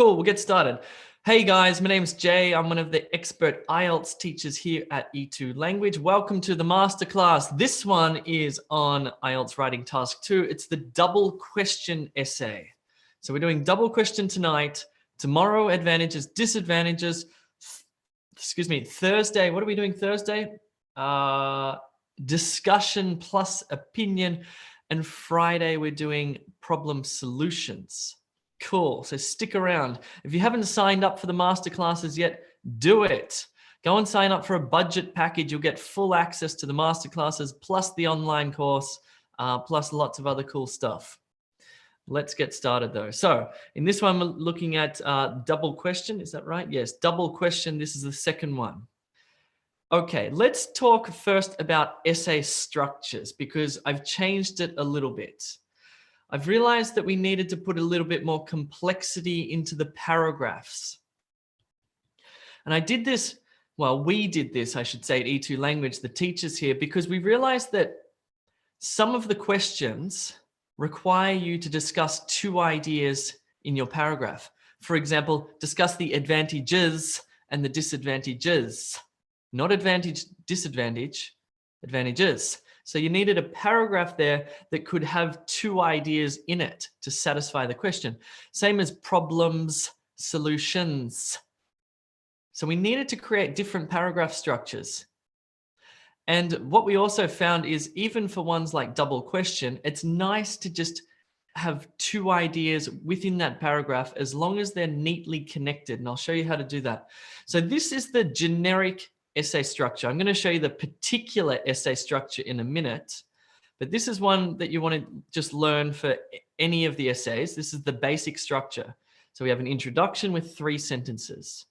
Cool, we'll get started. Hey guys, my name's Jay. I'm one of the expert IELTS teachers here at E2 Language. Welcome to the masterclass. This one is on IELTS Writing Task 2. It's the double question essay. So we're doing double question tonight. Tomorrow, advantages, disadvantages. Thursday, what are we doing Thursday? Discussion plus opinion. And Friday, we're doing problem solutions. Cool, so stick around. If you haven't signed up for the masterclasses yet, do it. Go and sign up for a budget package. You'll get full access to the masterclasses, plus the online course, plus lots of other cool stuff. Let's get started though. So in this one, we're looking at double question. Is that right? Yes, double question. This is the second one. Okay, let's talk first about essay structures because I've changed it a little bit. I've realized that we needed to put a little bit more complexity into the paragraphs. And I did this, well, we did this, I should say, at E2 Language, the teachers here, because we realized that some of the questions require you to discuss two ideas in your paragraph. For example, discuss the advantages and the disadvantages. Not advantage, disadvantage, advantages. So you needed a paragraph there that could have two ideas in it to satisfy the question. Same as problems, solutions. So we needed to create different paragraph structures. And what we also found is even for ones like double question, it's nice to just have two ideas within that paragraph as long as they're neatly connected. And I'll show you how to do that. So this is the generic essay structure. I'm going to show you the particular essay structure in a minute, but this is one that you want to just learn for any of the essays. This is the basic structure. So we have an introduction with 3 sentences.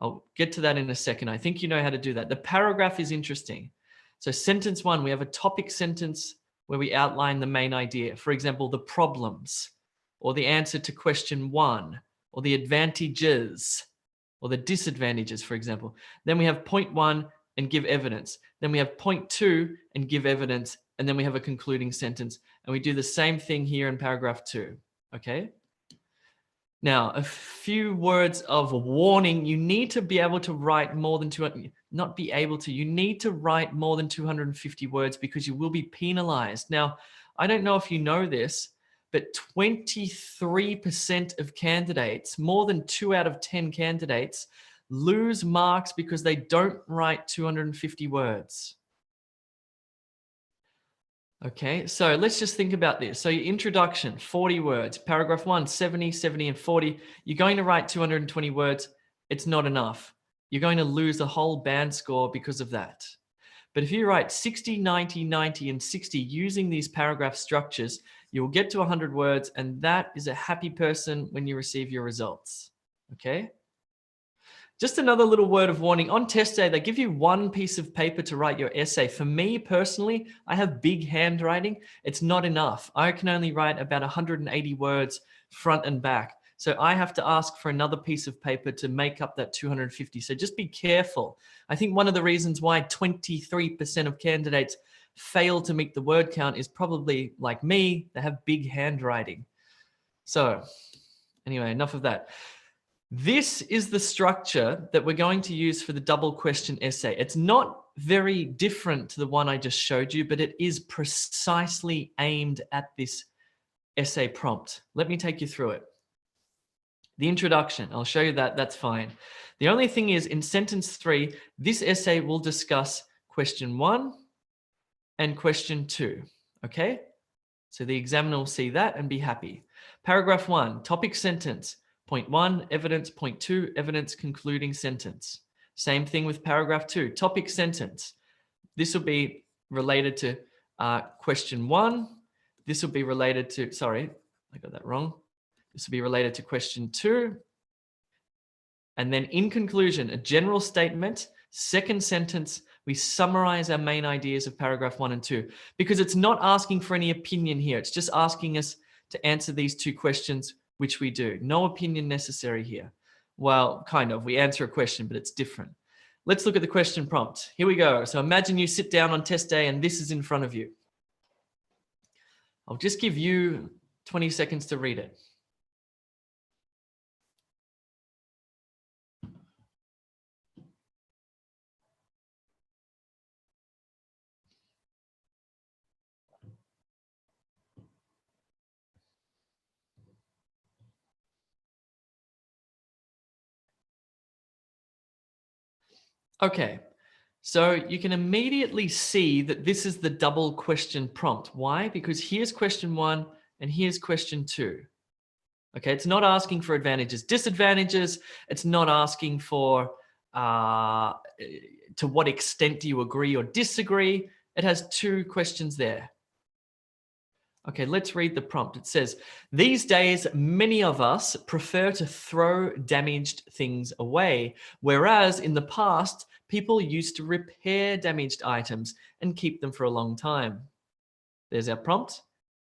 I'll get to that in a second. I think you know how to do that. The paragraph is interesting. So sentence 1, we have a topic sentence where we outline the main idea. For example, the problems, or the answer to question 1, or the advantages, or the disadvantages, for example. Then we have point 1 and give evidence. Then we have point 2 and give evidence. And then we have a concluding sentence. And we do the same thing here in paragraph 2. Okay? Now, a few words of warning. You need to be able to write more than 200, not be able to, you need to write more than 250 words because you will be penalized. Now, I don't know if you know this, but 23% of candidates, more than 2 out of 10 candidates, lose marks because they don't write 250 words. Okay, so let's just think about this. So your introduction, 40 words. Paragraph 1, 70, 70, and 40. You're going to write 220 words. It's not enough. You're going to lose a whole band score because of that. But if you write 60, 90, 90, and 60 using these paragraph structures, you'll get to 100 words, and that is a happy person when you receive your results. Okay? Just another little word of warning. On test day, they give you 1 piece of paper to write your essay. For me personally, I have big handwriting. It's not enough. I can only write about 180 words front and back. So I have to ask for another piece of paper to make up that 250. So just be careful. I think one of the reasons why 23% of candidates fail to meet the word count is probably like me, they have big handwriting. So anyway, enough of that. This is the structure that we're going to use for the double question essay. It's not very different to the one I just showed you, but it is precisely aimed at this essay prompt. Let me take you through it. The introduction, I'll show you that, that's fine. The only thing is in sentence 3, this essay will discuss question 1 and question 2, okay? So the examiner will see that and be happy. Paragraph 1, topic sentence, point 1, evidence, point 2, evidence, concluding sentence. Same thing with paragraph 2, topic sentence. This will be related to question 1. This will be related to, sorry, I got that wrong. This will be related to question 2. And then in conclusion, a general statement, second sentence, we summarize our main ideas of paragraph 1 and 2, because it's not asking for any opinion here. It's just asking us to answer these 2 questions, which we do. No opinion necessary here. Well, kind of, we answer a question, but it's different. Let's look at the question prompt. Here we go. So imagine you sit down on test day and this is in front of you. I'll just give you 20 seconds to read it. Okay, so you can immediately see that this is the double question prompt. Why? Because here's question 1 and here's question 2. Okay, it's not asking for advantages, disadvantages. It's not asking for to what extent do you agree or disagree. It has 2 questions there. Okay, let's read the prompt. It says, these days, many of us prefer to throw damaged things away, whereas in the past, people used to repair damaged items and keep them for a long time. There's our prompt.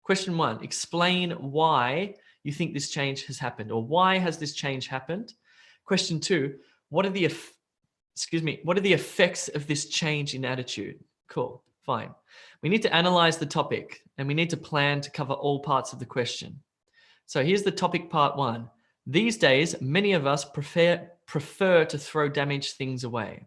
Question 1, explain why you think this change has happened, or why has this change happened? Question 2, what are the effects of this change in attitude? Cool, fine. We need to analyze the topic and we need to plan to cover all parts of the question. So here's the topic part 1. These days, many of us prefer to throw damaged things away.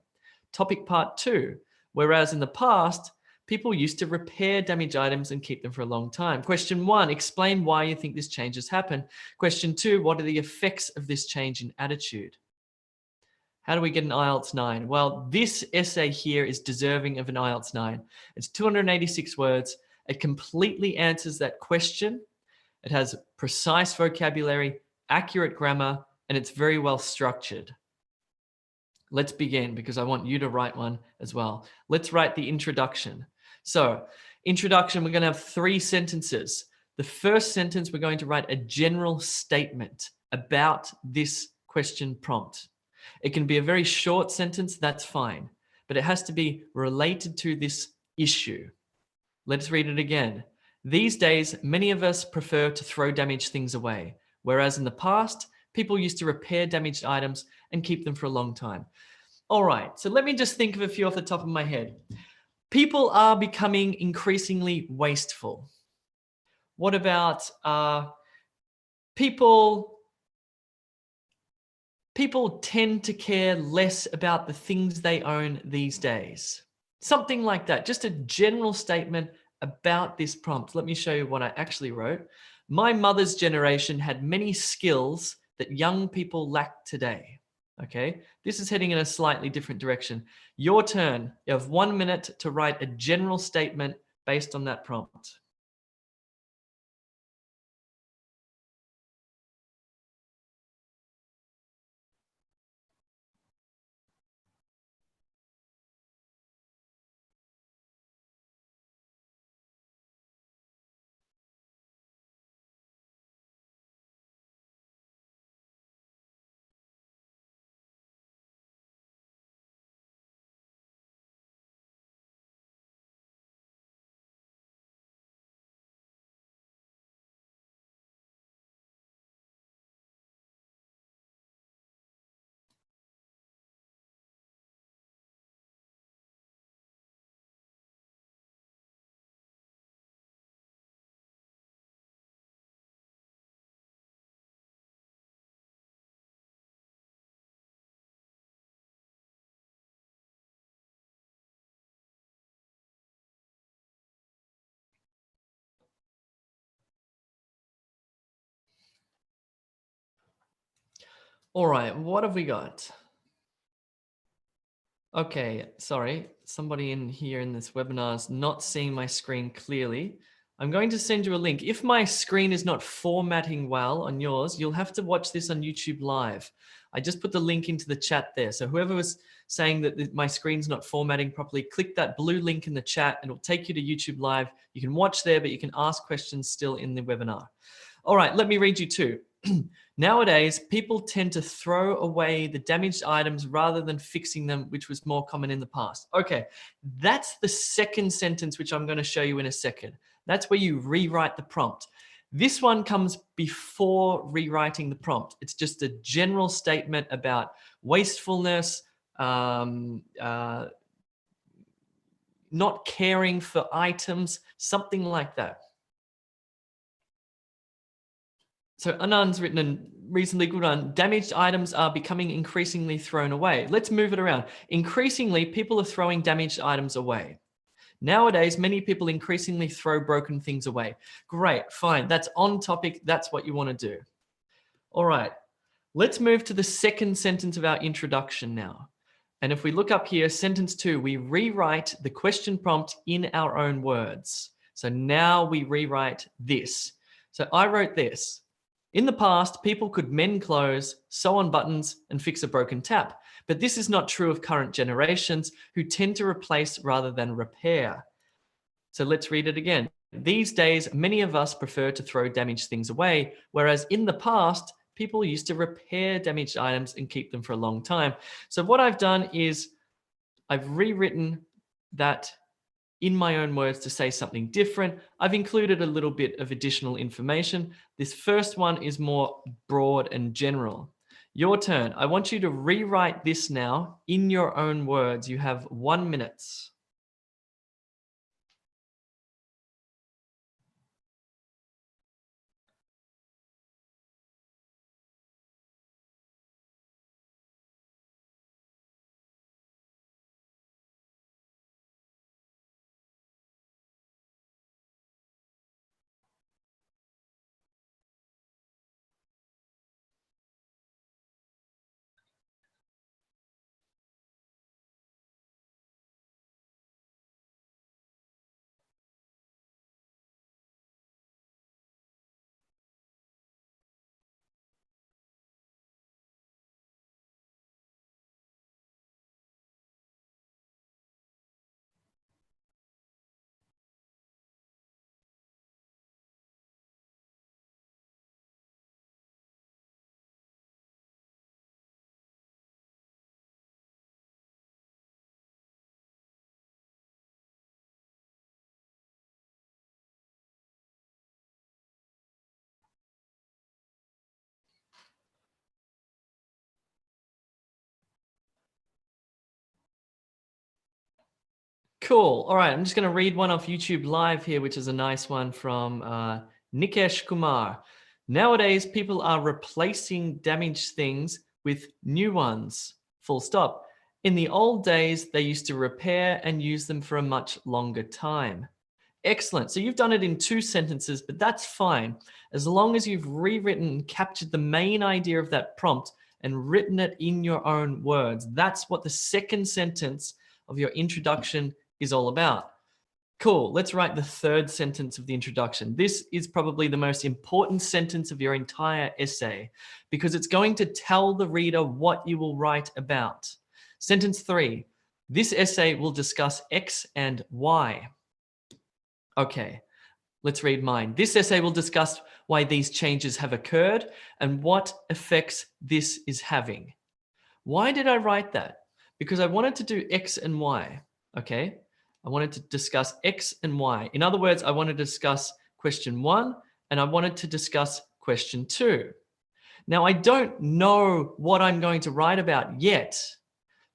Topic part 2, whereas in the past, people used to repair damaged items and keep them for a long time. Question 1, explain why you think this change has happened. Question 2, what are the effects of this change in attitude? How do we get an IELTS 9? Well, this essay here is deserving of an IELTS 9. It's 286 words. It completely answers that question. It has precise vocabulary, accurate grammar, and it's very well structured. Let's begin because I want you to write one as well. Let's write the introduction. So, introduction, we're going to have 3 sentences. The first sentence, we're going to write a general statement about this question prompt. It can be a very short sentence, that's fine, but it has to be related to this issue. Let's read it again. These days, many of us prefer to throw damaged things away, whereas in the past, people used to repair damaged items and keep them for a long time. All right, so let me just think of a few off the top of my head. People are becoming increasingly wasteful. What about people tend to care less about the things they own these days? Something like that, just a general statement about this prompt. Let me show you what I actually wrote. My mother's generation had many skills that young people lack today. Okay, this is heading in a slightly different direction. Your turn. You have 1 minute to write a general statement based on that prompt. All right, what have we got? Okay, sorry. Somebody in here in this webinar is not seeing my screen clearly. I'm going to send you a link. If my screen is not formatting well on yours, you'll have to watch this on YouTube Live. I just put the link into the chat there. So whoever was saying that my screen's not formatting properly, click that blue link in the chat and it'll take you to YouTube Live. You can watch there, but you can ask questions still in the webinar. All right, let me read you two. Nowadays, people tend to throw away the damaged items rather than fixing them, which was more common in the past. Okay, that's the second sentence, which I'm going to show you in a second. That's where you rewrite the prompt. This one comes before rewriting the prompt. It's just a general statement about wastefulness, not caring for items, something like that. So Anand's written a reasonably good one. Damaged items are becoming increasingly thrown away. Let's move it around. Increasingly, people are throwing damaged items away. Nowadays, many people increasingly throw broken things away. Great, fine. That's on topic. That's what you want to do. All right. Let's move to the second sentence of our introduction now. And if we look up here, sentence 2, we rewrite the question prompt in our own words. So now we rewrite this. So I wrote this. In the past, people could mend clothes, sew on buttons, and fix a broken tap. But this is not true of current generations who tend to replace rather than repair. So let's read it again. These days, many of us prefer to throw damaged things away, whereas in the past, people used to repair damaged items and keep them for a long time. So what I've done is I've rewritten that in my own words to say something different. I've included a little bit of additional information. This first one is more broad and general. Your turn. I want you to rewrite this now in your own words. You have 1 minute. Cool. All right, I'm just going to read one off YouTube Live here, which is a nice one from Nikesh Kumar. Nowadays, people are replacing damaged things with new ones. Full stop. In the old days, they used to repair and use them for a much longer time. Excellent. So you've done it in 2 sentences, but that's fine. As long as you've rewritten and captured the main idea of that prompt and written it in your own words. That's what the second sentence of your introduction is all about. Cool. Let's write the third sentence of the introduction. This is probably the most important sentence of your entire essay because it's going to tell the reader what you will write about. Sentence 3. This essay will discuss X and Y. Okay, let's read mine. This essay will discuss why these changes have occurred and what effects this is having. Why did I write that? Because I wanted to do X and Y, okay? I wanted to discuss X and Y. In other words, I wanted to discuss question 1 and I wanted to discuss question 2. Now, I don't know what I'm going to write about yet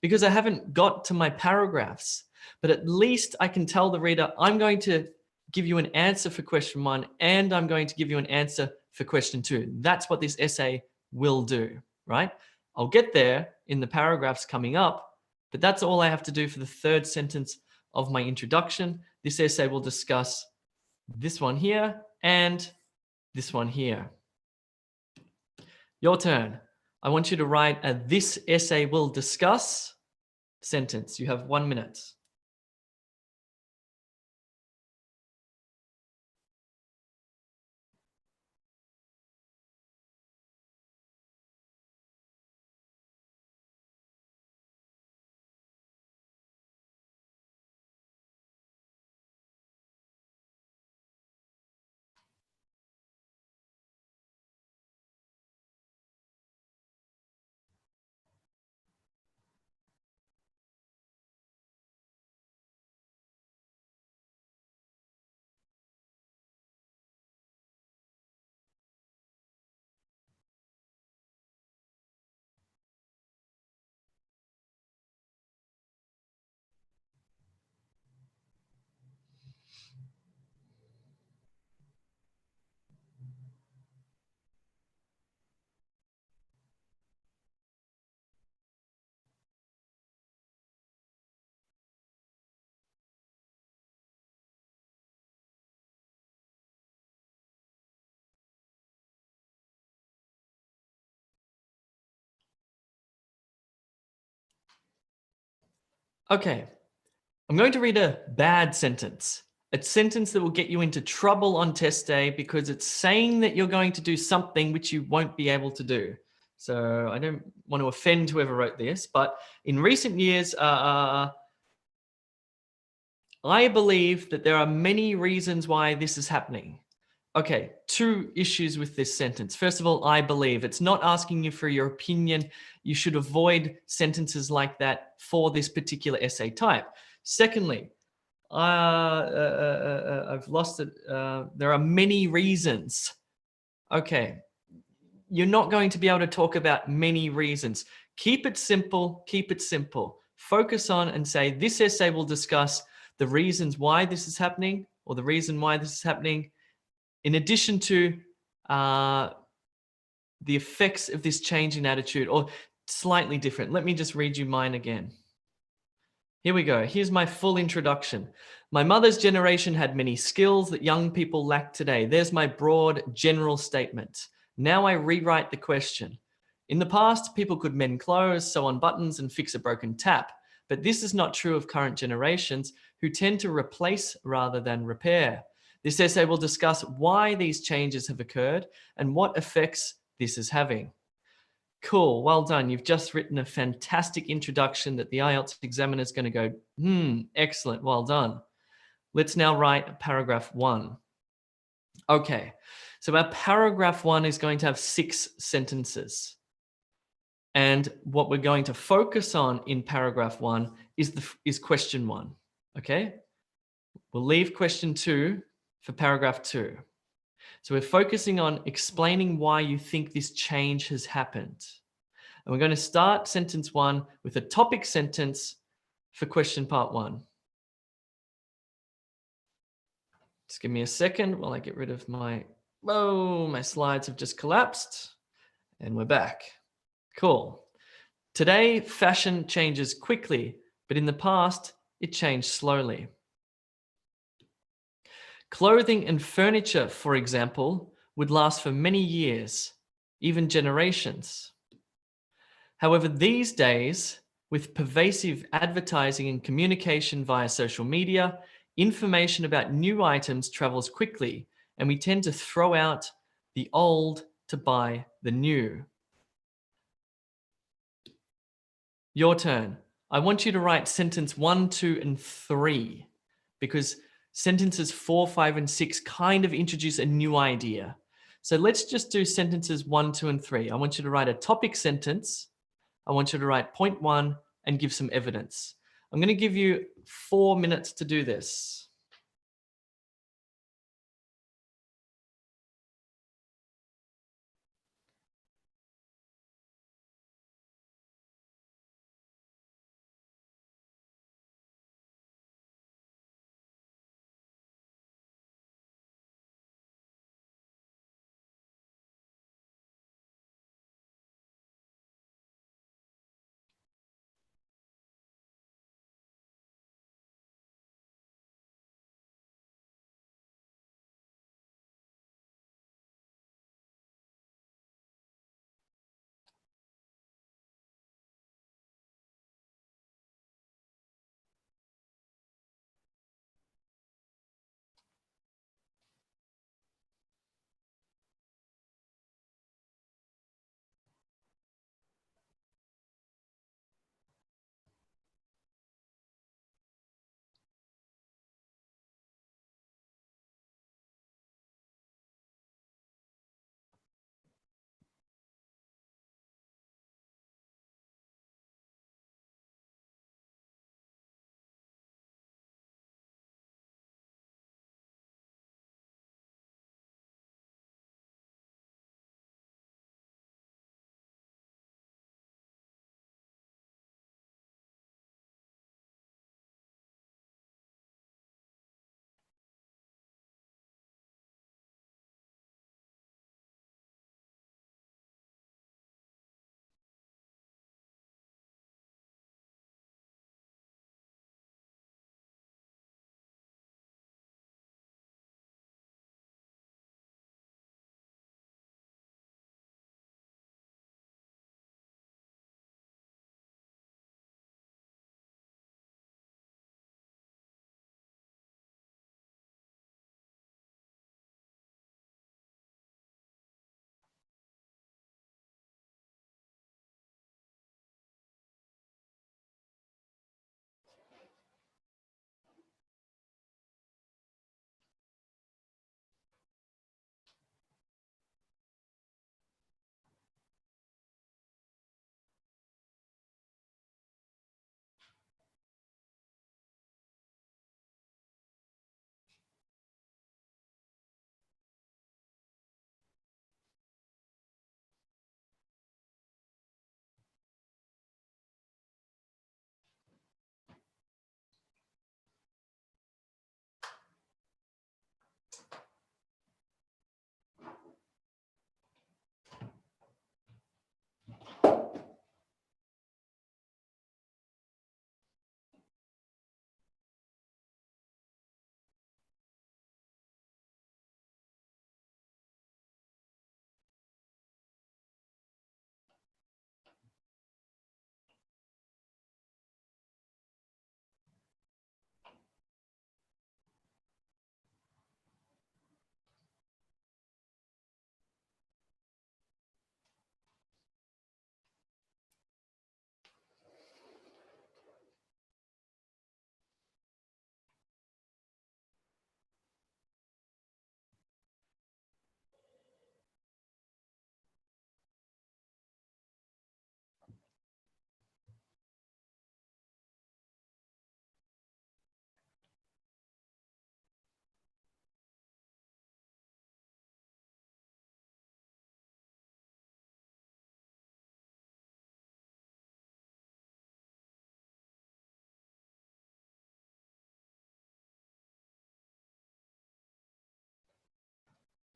because I haven't got to my paragraphs, but at least I can tell the reader I'm going to give you an answer for question 1 and I'm going to give you an answer for question 2. That's what this essay will do, right? I'll get there in the paragraphs coming up, but that's all I have to do for the third sentence of my introduction. This essay will discuss this one here and this one here. Your turn. I want you to write a "this essay will discuss" sentence. You have 1 minute. Okay, I'm going to read a bad sentence. A sentence that will get you into trouble on test day because it's saying that you're going to do something which you won't be able to do. So I don't want to offend whoever wrote this, but in recent years, I believe that there are many reasons why this is happening. Okay, two issues with this sentence. First of all, I believe. It's not asking you for your opinion. You should avoid sentences like that for this particular essay type. Secondly, I've lost it. There are many reasons. Okay, you're not going to be able to talk about many reasons. Keep it simple, keep it simple. Focus on and say, this essay will discuss the reasons why this is happening or the reason why this is happening, in addition to the effects of this change in attitude, or slightly different. Let me just read you mine again. Here we go. Here's my full introduction. My mother's generation had many skills that young people lack today. There's my broad general statement. Now I rewrite the question. In the past, people could mend clothes, sew on buttons, and fix a broken tap. But this is not true of current generations, who tend to replace rather than repair. This essay will discuss why these changes have occurred and what effects this is having. Cool, well done. You've just written a fantastic introduction that the IELTS examiner is going to go, excellent, well done. Let's now write paragraph 1. Okay, so our paragraph 1 is going to have 6 sentences. And what we're going to focus on in paragraph 1 is question 1, okay? We'll leave question 2 for paragraph 2. So we're focusing on explaining why you think this change has happened. And we're going to start sentence 1 with a topic sentence for question part 1. Just give me a second while I get rid of my slides have just collapsed and we're back. Cool. Today, fashion changes quickly, but in the past, it changed slowly. Clothing and furniture, for example, would last for many years, even generations. However, these days, with pervasive advertising and communication via social media, information about new items travels quickly, and we tend to throw out the old to buy the new. Your turn. I want you to write sentence 1, 2, and 3, because sentences 4, 5, and 6 kind of introduce a new idea. So let's just do sentences 1, 2, and 3. I want you to write a topic sentence. I want you to write point 1 and give some evidence. I'm going to give you 4 minutes to do this.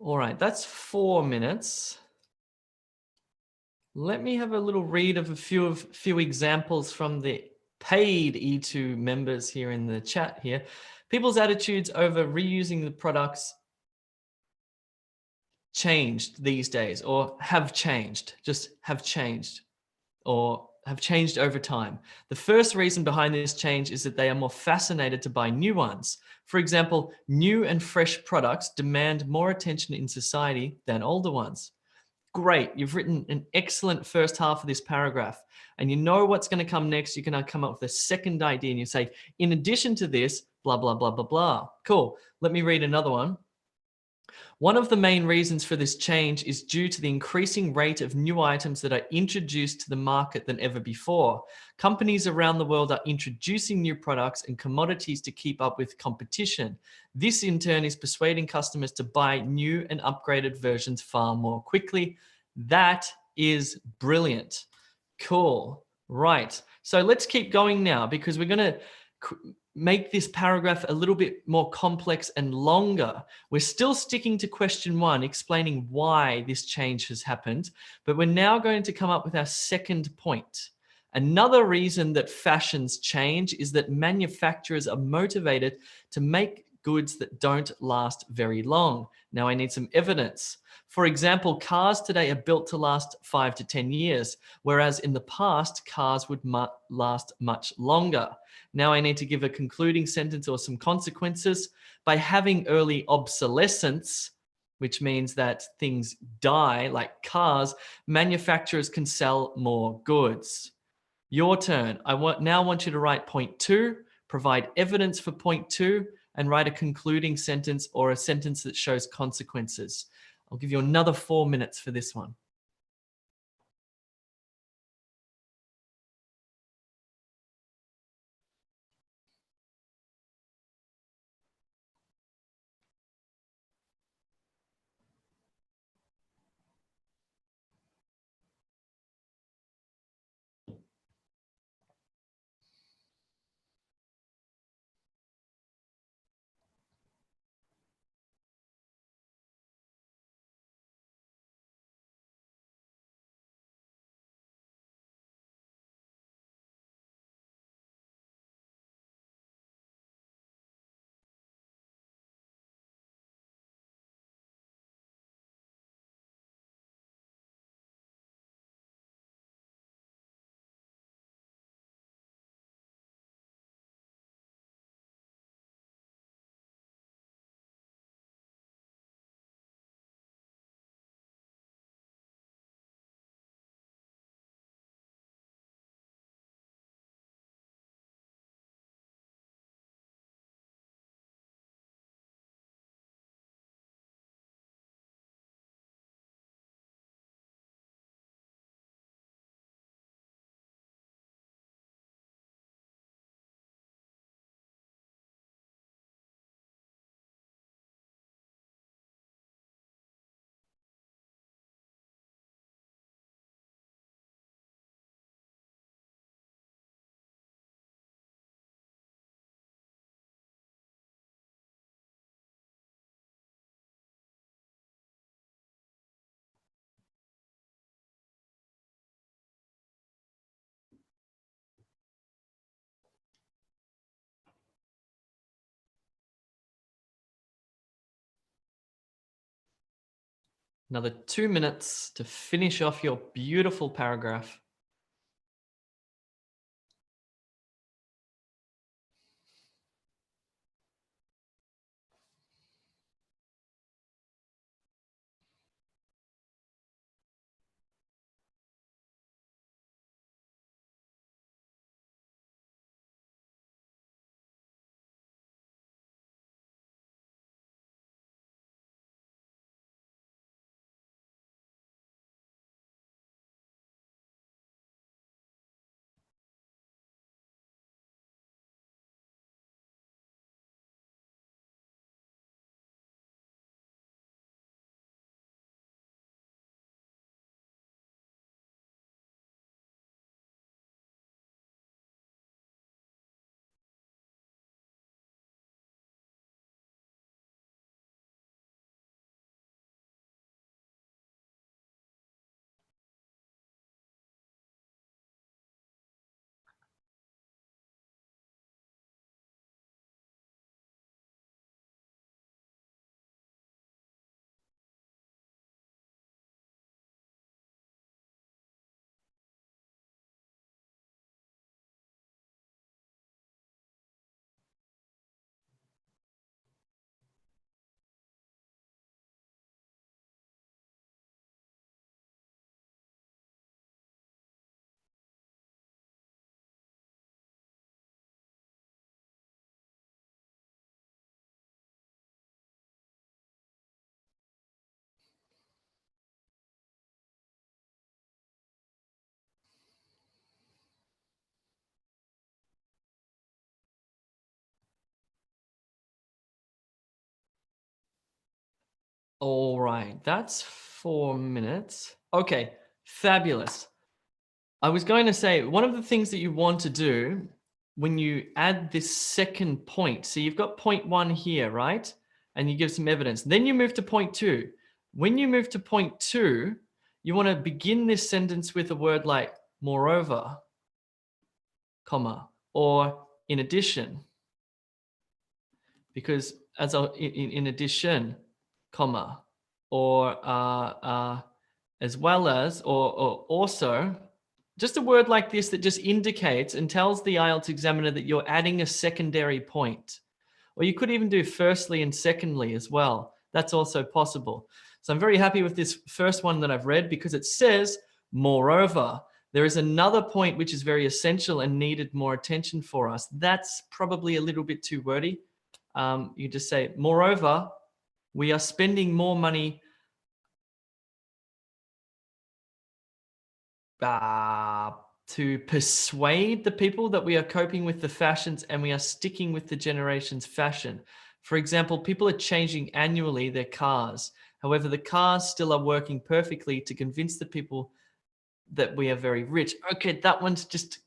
All right, that's 4 minutes. Let me have a little read of a few examples from the paid E2 members here in the chat here. People's attitudes over reusing the products changed these days, or have changed, just have changed, or have changed over time. The first reason behind this change is that they are more fascinated to buy new ones. For example, new and fresh products demand more attention in society than older ones. Great, you've written an excellent first half of this paragraph, and you know what's going to come next. You're going to come up with a second idea, and you say, in addition to this, blah, blah, blah, blah, blah. Cool. Let me read another one. One of the main reasons for this change is due to the increasing rate of new items that are introduced to the market than ever before. Companies around the world are introducing new products and commodities to keep up with competition. This in turn is persuading customers to buy new and upgraded versions far more quickly. That is brilliant. Cool. Right. So let's keep going now, because we're going to make this paragraph a little bit more complex and longer. We're still sticking to question 1, explaining why this change has happened, but we're now going to come up with our second point. Another reason that fashions change is that manufacturers are motivated to make goods that don't last very long. Now I need some evidence. For example, cars today are built to last 5 to 10 years, whereas in the past, cars would last much longer. Now I need to give a concluding sentence or some consequences. By having early obsolescence, which means that things die, like cars, manufacturers can sell more goods. Your turn. I now want you to write point 2, provide evidence for point 2, and write a concluding sentence or a sentence that shows consequences. I'll give you another 4 minutes for this one. Another 2 minutes to finish off your beautiful paragraph. All right, that's 4 minutes. Okay, fabulous. I was going to say, one of the things that you want to do when you add this second point, so you've got point 1 here, right? And you give some evidence. Then you move to point 2. When you move to point 2, you want to begin this sentence with a word like moreover, comma, or in addition. Because in addition, comma, or as well as, or also, just a word like this that just indicates and tells the IELTS examiner that you're adding a secondary point. Or you could even do firstly and secondly as well. That's also possible. So I'm very happy with this first one that I've read because it says, moreover, there is another point which is very essential and needed more attention for us. That's probably a little bit too wordy. You just say, moreover, we are spending more money to persuade the people that we are coping with the fashions and we are sticking with the generation's fashion. For example, people are changing annually their cars. However, the cars still are working perfectly to convince the people that we are very rich. Okay, that one's just,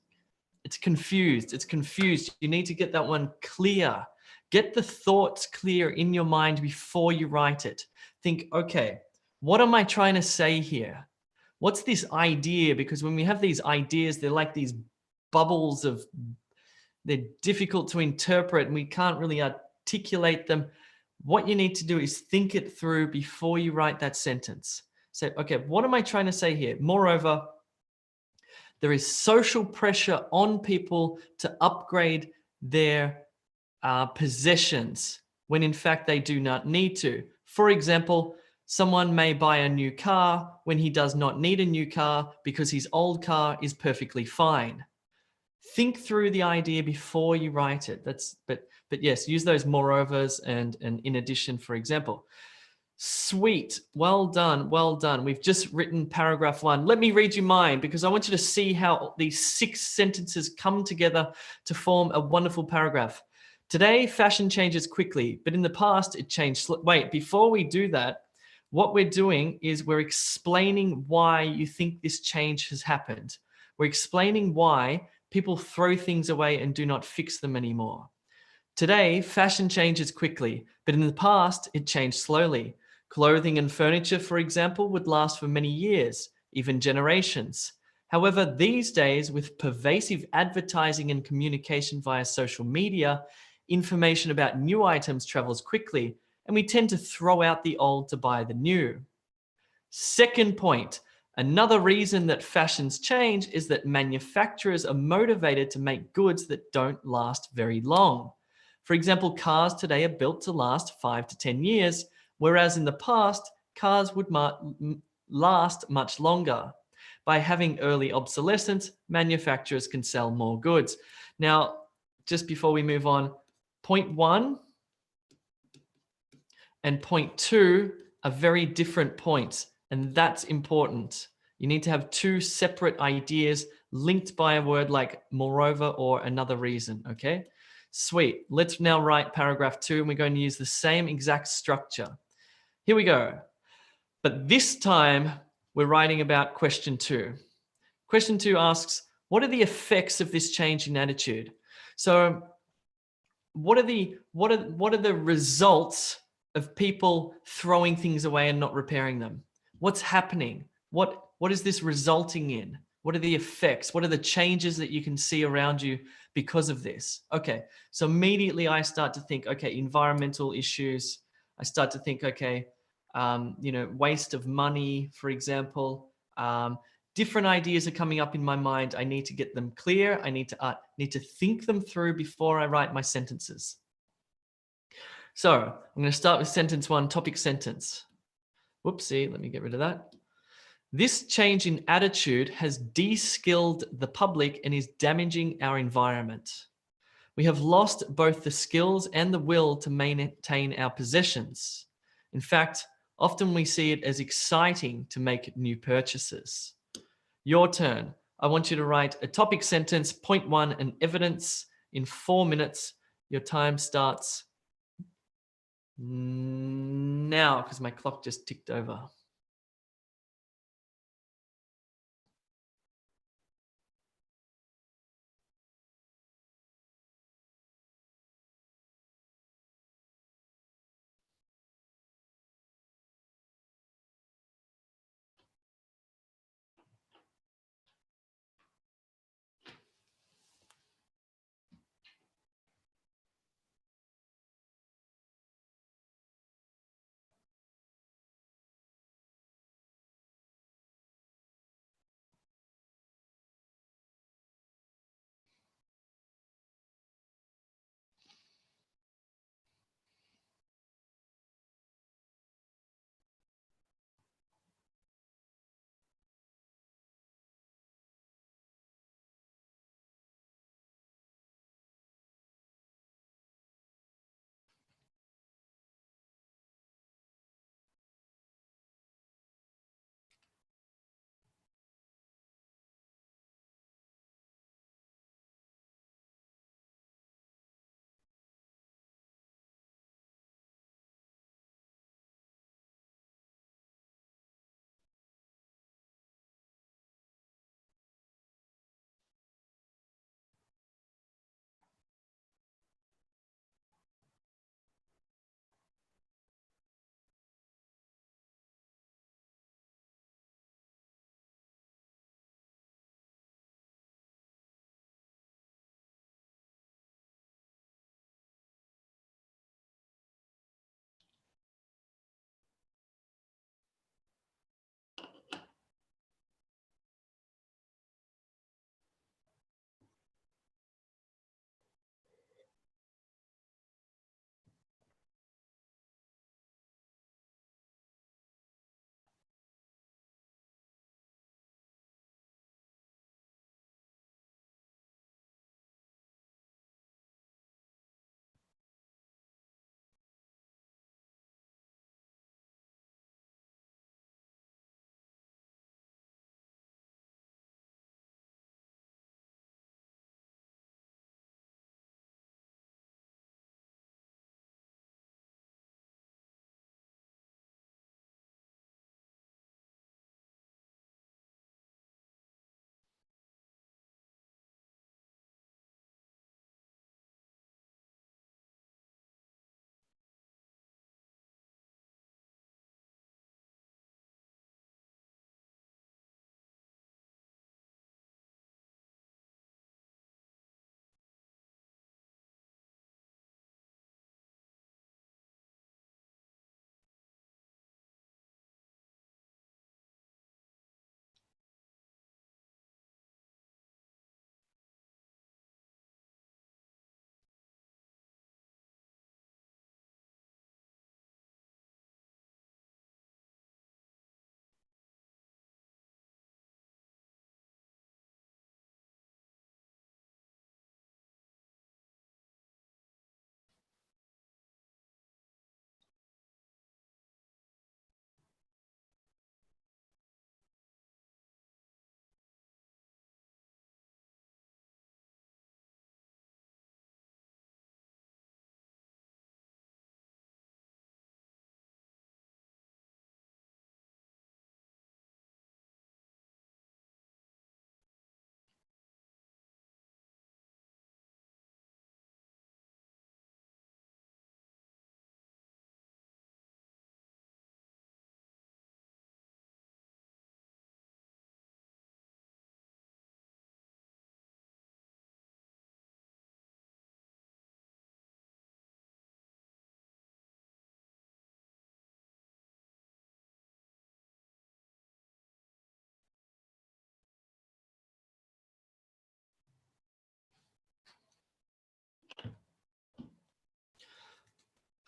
it's confused. It's confused. You need to get that one clear. Get the thoughts clear in your mind before you write it. Think, okay, what am I trying to say here? What's this idea? Because when we have these ideas, they're like these bubbles of, they're difficult to interpret and we can't really articulate them. What you need to do is think it through before you write that sentence. Say, okay, what am I trying to say here? Moreover, there is social pressure on people to upgrade their possessions when in fact they do not need to. For example, someone may buy a new car when he does not need a new car because his old car is perfectly fine. Think through the idea before you write it. But yes, use those moreovers and in addition, for example. Sweet. Well done. Well done. We've just written paragraph 1. Let me read you mine because I want you to see how these 6 sentences come together to form a wonderful paragraph. Today, fashion changes quickly, but in the past, it changed. Wait, before we do that, what we're doing is we're explaining why you think this change has happened. We're explaining why people throw things away and do not fix them anymore. Today, fashion changes quickly, but in the past, it changed slowly. Clothing and furniture, for example, would last for many years, even generations. However, these days, with pervasive advertising and communication via social media, information about new items travels quickly, and we tend to throw out the old to buy the new. Second point, another reason that fashions change is that manufacturers are motivated to make goods that don't last very long. For example, cars today are built to last 5 to 10 years, whereas in the past, cars would last much longer. By having early obsolescence, manufacturers can sell more goods. Now, just before we move on, point 1 and point 2 are very different points, and that's important. You need to have 2 separate ideas linked by a word like moreover or another reason, okay? Sweet. Let's now write paragraph 2, and we're going to use the same exact structure. Here we go. But this time, we're writing about question 2. Question 2 asks, what are the effects of this change in attitude? So what are the results of people throwing things away and not repairing them? What's happening? What is this resulting in? What are the effects? What are the changes that you can see around you because of this? Okay, so immediately I start to think, okay, environmental issues. I start to think, okay, waste of money, for example. Different ideas are coming up in my mind. I need to get them clear. I need to think them through before I write my sentences. So I'm going to start with sentence 1, topic sentence. Whoopsie, let me get rid of that. This change in attitude has de-skilled the public and is damaging our environment. We have lost both the skills and the will to maintain our possessions. In fact, often we see it as exciting to make new purchases. Your turn. I want you to write a topic sentence, point 1, and evidence in 4 minutes. Your time starts Now, because my clock just ticked over.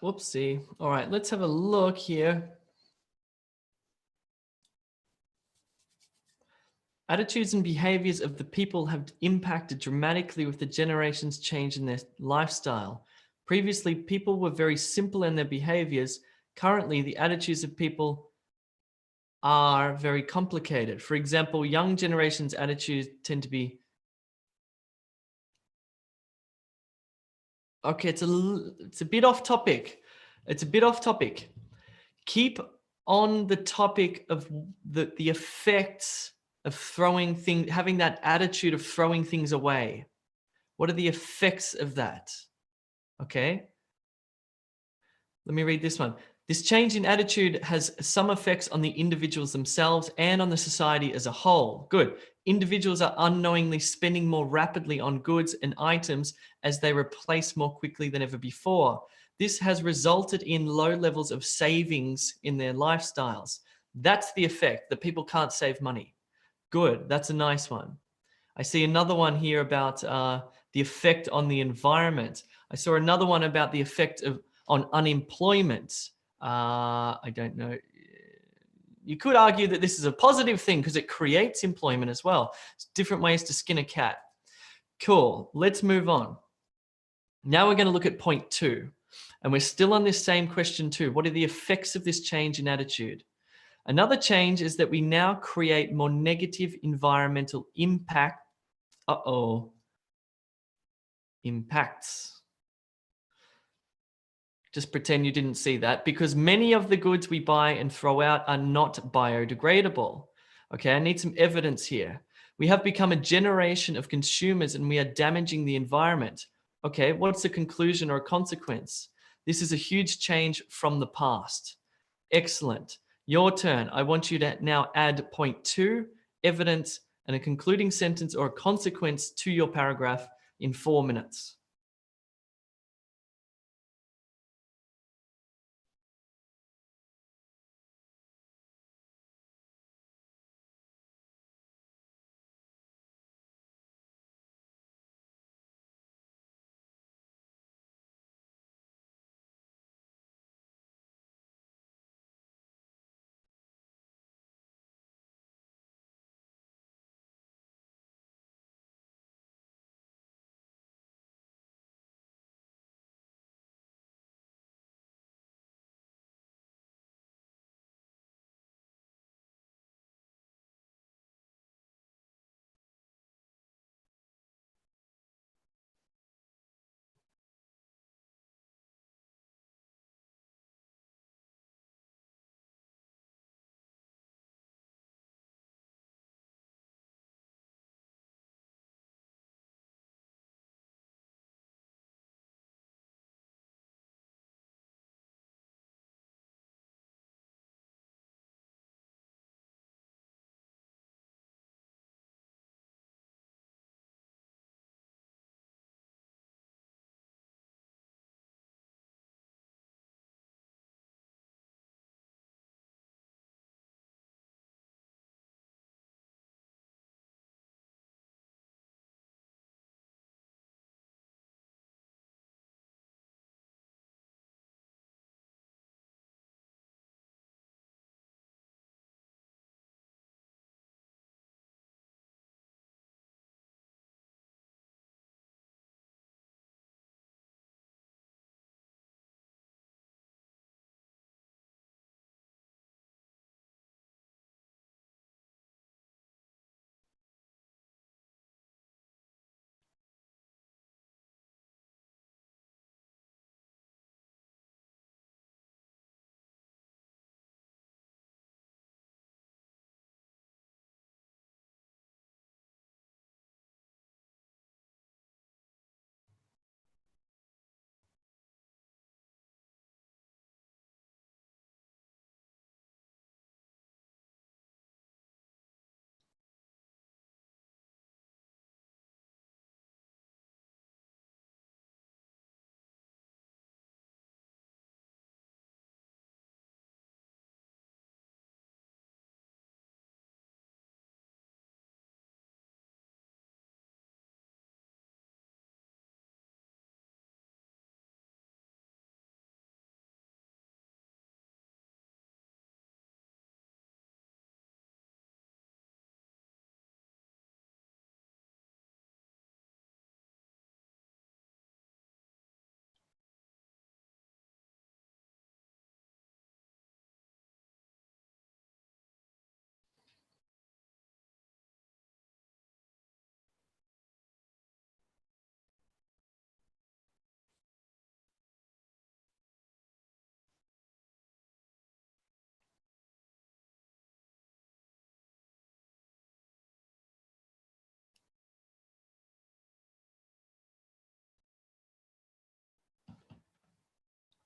Whoopsie. All right, let's have a look here. Attitudes and behaviors of the people have impacted dramatically with the generations' change in their lifestyle. Previously, people were very simple in their behaviors. Currently, the attitudes of people are very complicated. For example, young generations' attitudes tend to be, okay, it's a bit off topic. It's a bit off topic. Keep on the topic of the effects of throwing things, having that attitude of throwing things away. What are the effects of that? Okay. Let me read this one. This change in attitude has some effects on the individuals themselves and on the society as a whole. Good. Individuals are unknowingly spending more rapidly on goods and items as they replace more quickly than ever before. This has resulted in low levels of savings in their lifestyles. That's the effect, that people can't save money. Good. That's a nice one. I see another one here about the effect on the environment. I saw another one about the effect on unemployment. I don't know. You could argue that this is a positive thing because it creates employment as well. It's different ways to skin a cat. Cool. Let's move on. Now we're going to look at point 2. And we're still on this same question too. What are the effects of this change in attitude? Another change is that we now create more negative environmental impact. Impacts. Just pretend you didn't see that, because many of the goods we buy and throw out are not biodegradable. Okay, I need some evidence here. We have become a generation of consumers and we are damaging the environment. Okay, what's the conclusion or consequence? This is a huge change from the past. Excellent. Your turn. I want you to now add point 2, evidence, and a concluding sentence or a consequence to your paragraph in 4 minutes.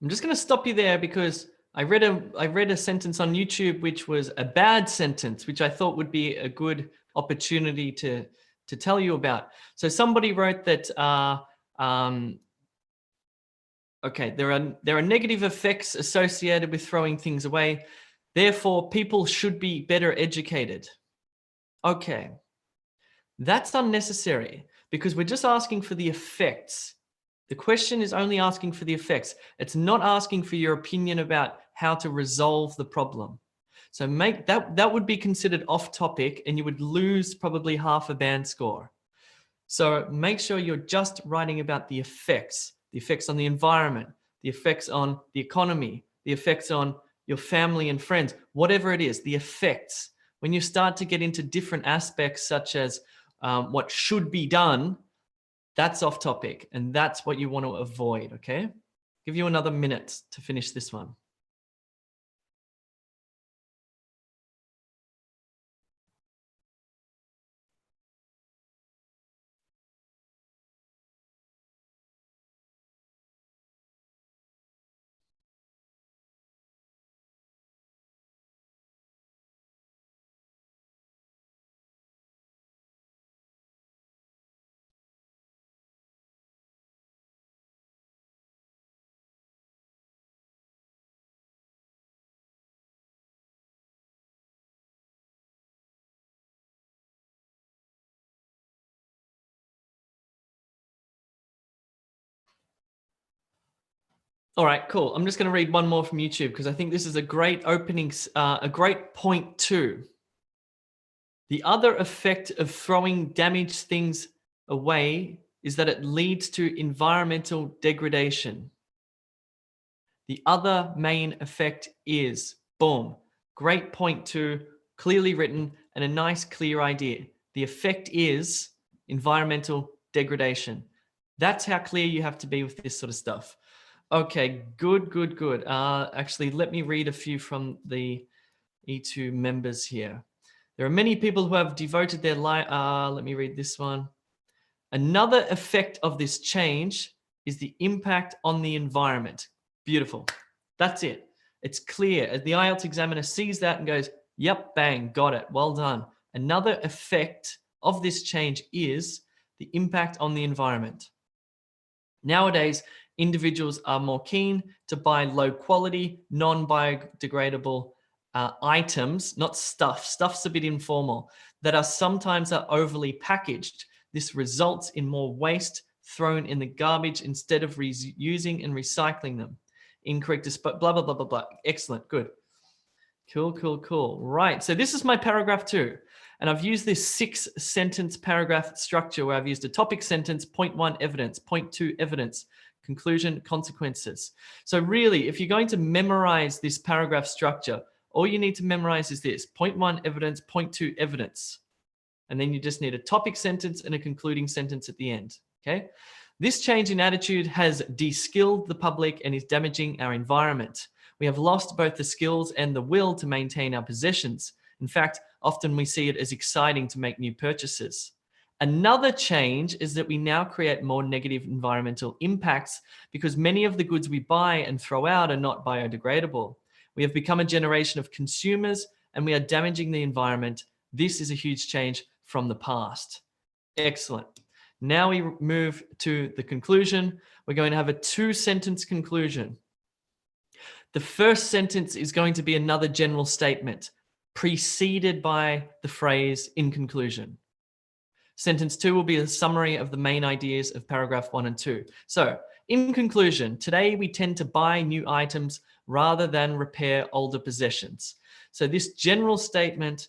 I'm just going to stop you there because I read a sentence on YouTube which was a bad sentence, which I thought would be a good opportunity to tell you about. So somebody wrote that okay, there are negative effects associated with throwing things away. Therefore, people should be better educated. Okay, that's unnecessary because we're just asking for the effects. The question is only asking for the effects. It's not asking for your opinion about how to resolve the problem. So make that would be considered off topic and you would lose probably half a band score. So make sure you're just writing about the effects on the environment, the effects on the economy, the effects on your family and friends, whatever it is, the effects. When you start to get into different aspects such as what should be done, that's off topic and that's what you want to avoid, okay? Give you another minute to finish this one. All right, cool. I'm just going to read one more from YouTube because I think this is a great opening, a great point too. The other effect of throwing damaged things away is that it leads to environmental degradation. The other main effect is, boom, great point two, clearly written and a nice clear idea. The effect is environmental degradation. That's how clear you have to be with this sort of stuff. Okay, good, good, good. Actually, let me read a few from the E2 members here. There are many people who have devoted their life. Let me read this one. Another effect of this change is the impact on the environment. Beautiful. That's it. It's clear. The IELTS examiner sees that and goes, yep, bang, got it. Well done. Another effect of this change is the impact on the environment. Nowadays, individuals are more keen to buy low quality, non-biodegradable items, not stuff. Stuff's a bit informal, that are sometimes overly packaged. This results in more waste thrown in the garbage instead of reusing and recycling them. Incorrect, blah, blah, blah, blah, blah. Excellent, good. Cool, cool, cool. Right, so this is my paragraph 2. And I've used this 6-sentence paragraph structure where I've used a topic sentence, point 1, evidence, point 2, evidence, conclusion, consequences. So really, if you're going to memorize this paragraph structure, all you need to memorize is this, point 1, evidence, point 2, evidence. And then you just need a topic sentence and a concluding sentence at the end, okay? This change in attitude has de-skilled the public and is damaging our environment. We have lost both the skills and the will to maintain our possessions. In fact, often we see it as exciting to make new purchases. Another change is that we now create more negative environmental impacts because many of the goods we buy and throw out are not biodegradable. We have become a generation of consumers and we are damaging the environment. This is a huge change from the past. Excellent. Now we move to the conclusion. We're going to have a 2-sentence conclusion. The first sentence is going to be another general statement preceded by the phrase in conclusion. Sentence 2 will be a summary of the main ideas of paragraph 1 and 2. So in conclusion, today we tend to buy new items rather than repair older possessions. So this general statement,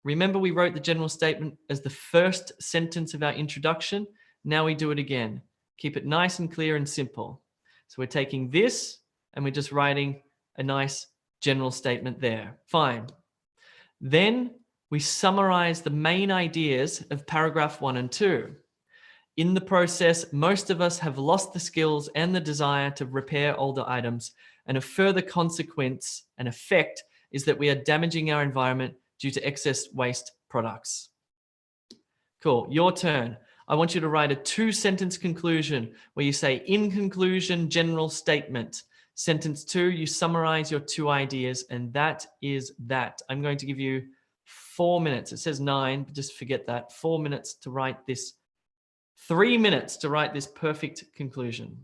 remember we wrote the general statement as the first sentence of our introduction. Now we do it again. Keep it nice and clear and simple. So we're taking this and we're just writing a nice general statement there. Fine. Then we summarize the main ideas of paragraph 1 and 2. In the process, most of us have lost the skills and the desire to repair older items, and a further consequence and effect is that we are damaging our environment due to excess waste products. Cool, your turn. I want you to write a 2-sentence conclusion where you say, in conclusion, general statement. Sentence 2, you summarize your 2 ideas, and that is that. I'm going to give you 4 minutes. It says 9, but just forget that. 4 minutes to write this. 3 minutes to write this perfect conclusion.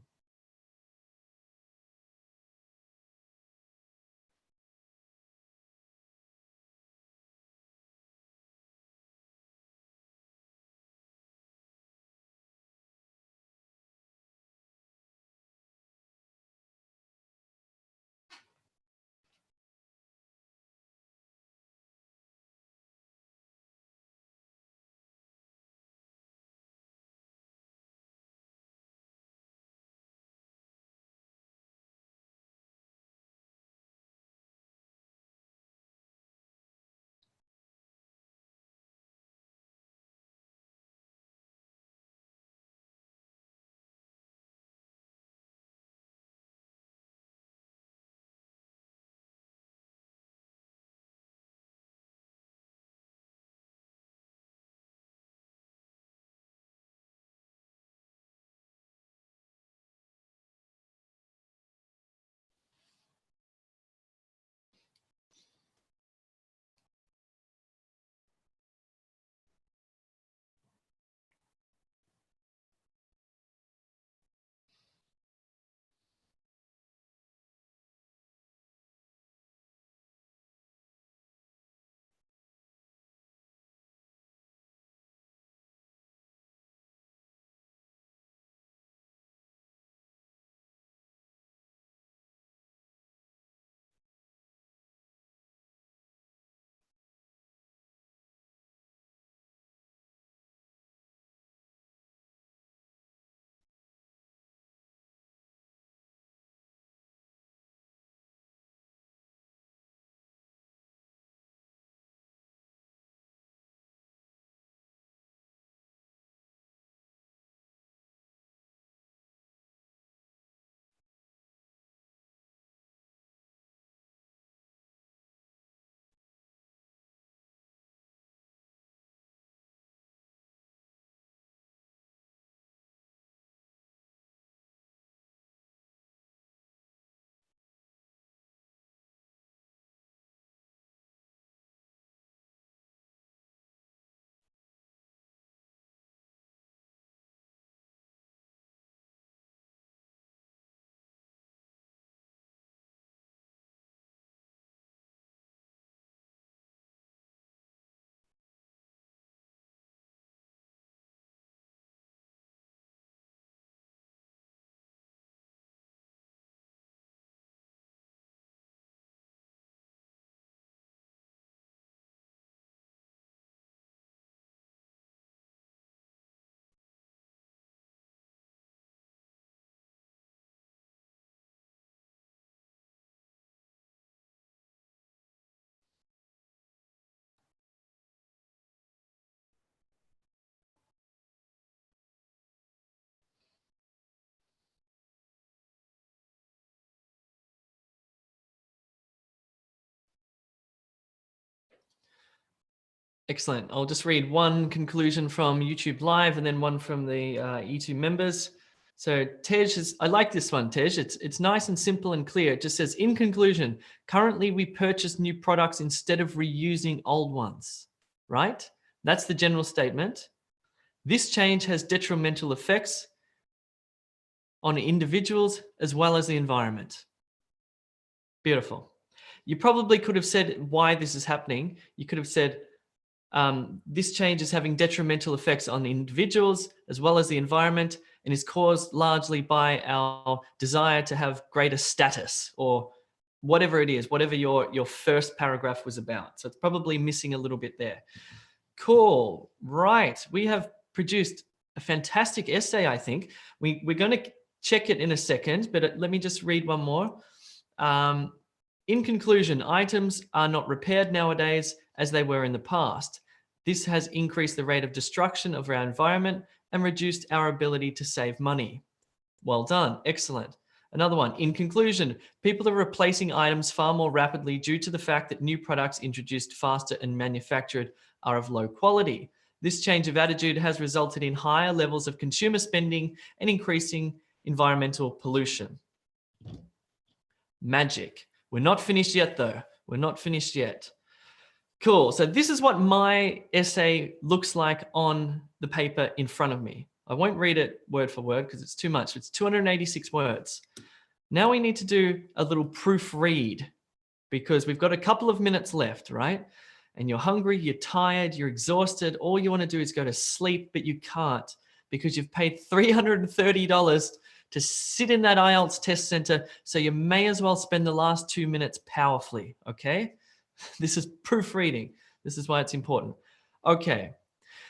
Excellent. I'll just read one conclusion from YouTube Live and then one from the E2 members. So Tej is, I like this one, Tej. It's nice and simple and clear. It just says, in conclusion, currently we purchase new products instead of reusing old ones, right? That's the general statement. This change has detrimental effects on individuals as well as the environment. Beautiful. You probably could have said why this is happening. You could have said, this change is having detrimental effects on individuals as well as the environment and is caused largely by our desire to have greater status or whatever it is, whatever your first paragraph was about. So it's probably missing a little bit there. Cool. Right. We have produced a fantastic essay, I think. We're going to check it in a second, but let me just read one more. In conclusion, items are not repaired nowadays as they were in the past. This has increased the rate of destruction of our environment and reduced our ability to save money. Well done. Excellent. Another one. In conclusion, people are replacing items far more rapidly due to the fact that new products introduced faster and manufactured are of low quality. This change of attitude has resulted in higher levels of consumer spending and increasing environmental pollution. Magic. We're not finished yet though. We're not finished yet. Cool. So this is what my essay looks like on the paper in front of me. I won't read it word for word because it's too much. It's 286 words. Now we need to do a little proofread because we've got a couple of minutes left, right? And you're hungry, you're tired, you're exhausted. All you want to do is go to sleep, but you can't because you've paid $330 to sit in that IELTS test center. So you may as well spend the last 2 minutes powerfully, okay? This is proofreading. This is why it's important. Okay,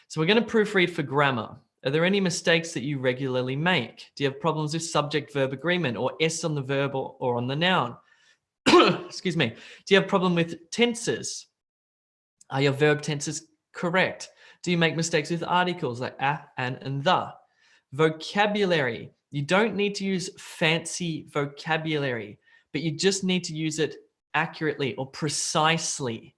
so we're going to proofread for grammar. Are there any mistakes that you regularly make? Do you have problems with subject-verb agreement or S on the verb or on the noun? Excuse me. Do you have a problem with tenses? Are your verb tenses correct? Do you make mistakes with articles like a, an, and the? Vocabulary. You don't need to use fancy vocabulary, but you just need to use it accurately or precisely.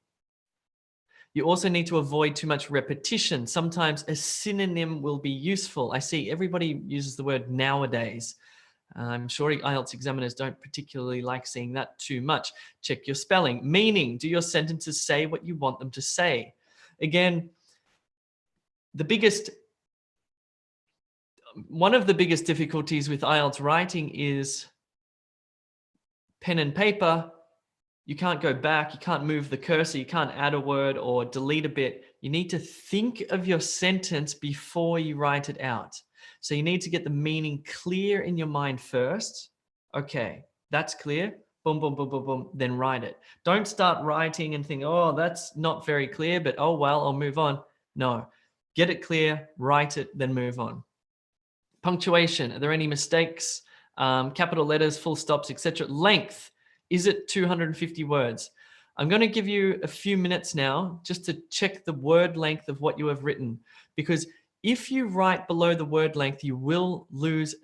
You also need to avoid too much repetition. Sometimes a synonym will be useful. I see everybody uses the word nowadays. I'm sure IELTS examiners don't particularly like seeing that too much. Check your spelling. Meaning, do your sentences say what you want them to say? Again, one of the biggest difficulties with IELTS writing is pen and paper. You can't go back, you can't move the cursor, you can't add a word or delete a bit. You need to think of your sentence before you write it out. So you need to get the meaning clear in your mind first. Okay, that's clear. Boom, boom, boom, boom, boom, then write it. Don't start writing and think, oh, that's not very clear, but oh, well, I'll move on. No, get it clear, write it, then move on. Punctuation, are there any mistakes? Capital letters, full stops, etc. Length. Is it 250 words? I'm going to give you a few minutes now just to check the word length of what you have written, because if you write below the word length, you will lose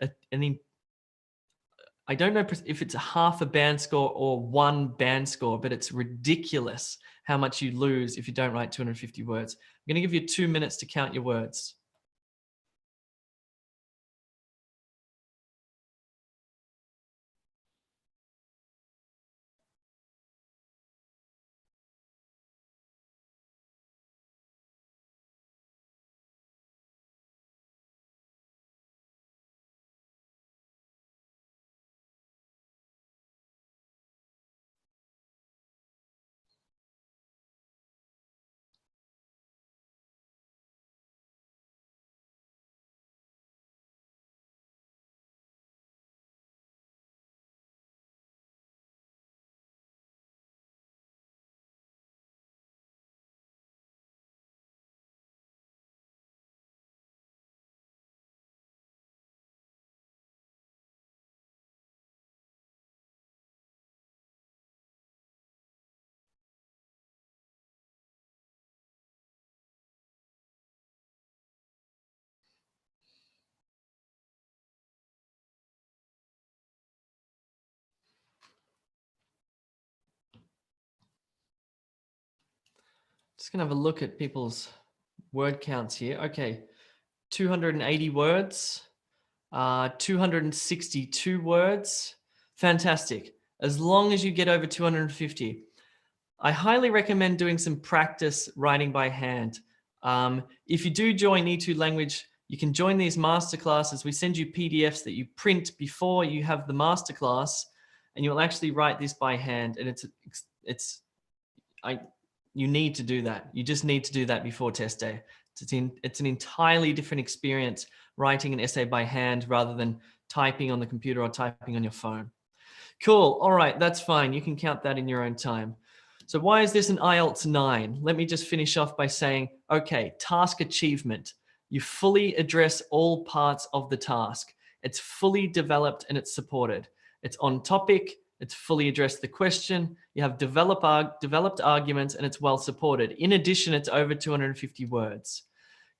I don't know if it's a half a band score or 1 band score, but it's ridiculous how much you lose if you don't write 250 words. I'm going to give you 2 minutes to count your words. Just gonna have a look at people's word counts here. Okay, 280 words, 262 words. Fantastic. As long as you get over 250. I highly recommend doing some practice writing by hand. If you do join E2 Language, you can join these masterclasses. We send you PDFs that you print before you have the masterclass, and you'll actually write this by hand. And you need to do that. You just need to do that before test day. It's an entirely different experience writing an essay by hand rather than typing on the computer or typing on your phone. Cool. All right, that's fine. You can count that in your own time. So why is this an IELTS 9? Let me just finish off by saying, okay, task achievement. You fully address all parts of the task. It's fully developed and it's supported. It's on topic. It's fully addressed the question. You have developed arguments and it's well supported. In addition, it's over 250 words.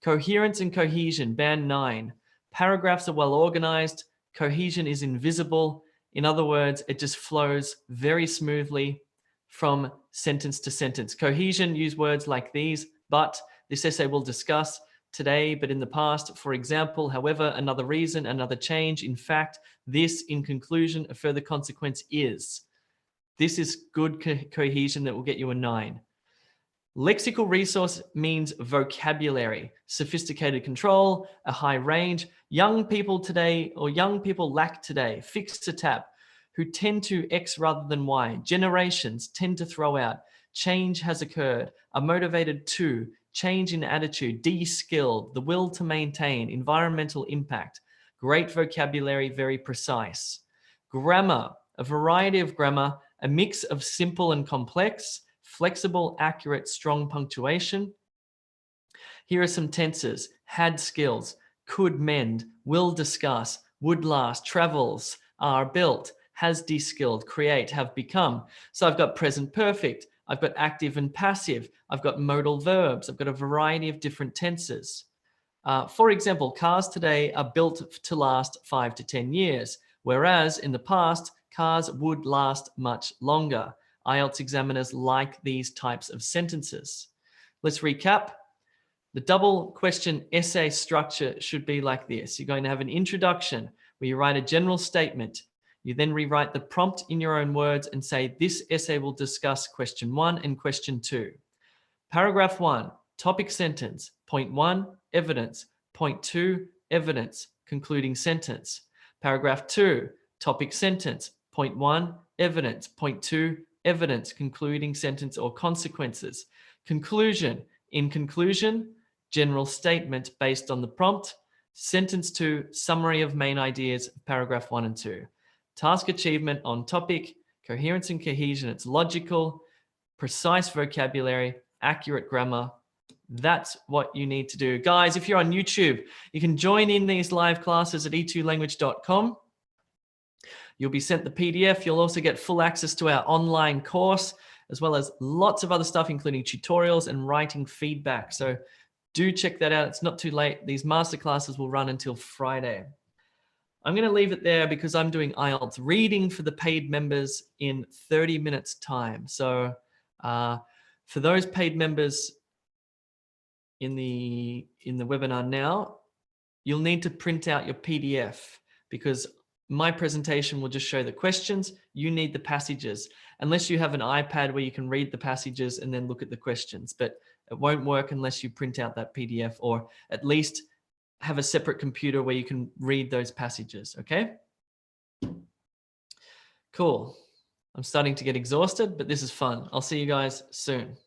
Coherence and cohesion, band 9. Paragraphs are well organized. Cohesion is invisible. In other words, it just flows very smoothly from sentence to sentence. Cohesion, use words like these, but this essay will discuss today, but in the past, for example, however, another reason, another change, in fact, this, in conclusion, a further consequence is. This is good cohesion that will get you a 9. Lexical resource means vocabulary, sophisticated control, a high range. Young people today, or young people lack today, fixed to tap, who tend to X rather than Y. Generations tend to throw out. Change has occurred, are motivated to, change in attitude, de-skilled, the will to maintain, environmental impact. Great vocabulary, very precise. Grammar, a variety of grammar, a mix of simple and complex, flexible, accurate, strong punctuation. Here are some tenses: had skills, could mend, will discuss, would last, travels, are built, has de-skilled, create, have become. So I've got present perfect, I've got active and passive, I've got modal verbs, I've got a variety of different tenses. For example, cars today are built to last 5 to 10 years, whereas in the past, cars would last much longer. IELTS examiners like these types of sentences. Let's recap. The double question essay structure should be like this. You're going to have an introduction where you write a general statement. You then rewrite the prompt in your own words and say, this essay will discuss question 1 and question 2. Paragraph 1, topic sentence. Point 1, evidence. Point 2, evidence. Concluding sentence. Paragraph 2, topic sentence. Point 1, evidence. Point 2, evidence. Concluding sentence or consequences. Conclusion. In conclusion, general statement based on the prompt. Sentence 2, summary of main ideas of paragraph 1 and 2. Task achievement on topic, coherence and cohesion. It's logical, precise vocabulary, accurate grammar. That's what you need to do. Guys, if you're on YouTube, you can join in these live classes at e2language.com. You'll be sent the PDF. You'll also get full access to our online course, as well as lots of other stuff, including tutorials and writing feedback. So do check that out. It's not too late. These masterclasses will run until Friday. I'm going to leave it there because I'm doing IELTS reading for the paid members in 30 minutes time. So for those paid members in the webinar now, you'll need to print out your PDF because my presentation will just show the questions. You need the passages, unless you have an iPad where you can read the passages and then look at the questions. But it won't work unless you print out that PDF, or at least have a separate computer where you can read those passages, okay? Cool. I'm starting to get exhausted, but this is fun. I'll see you guys soon.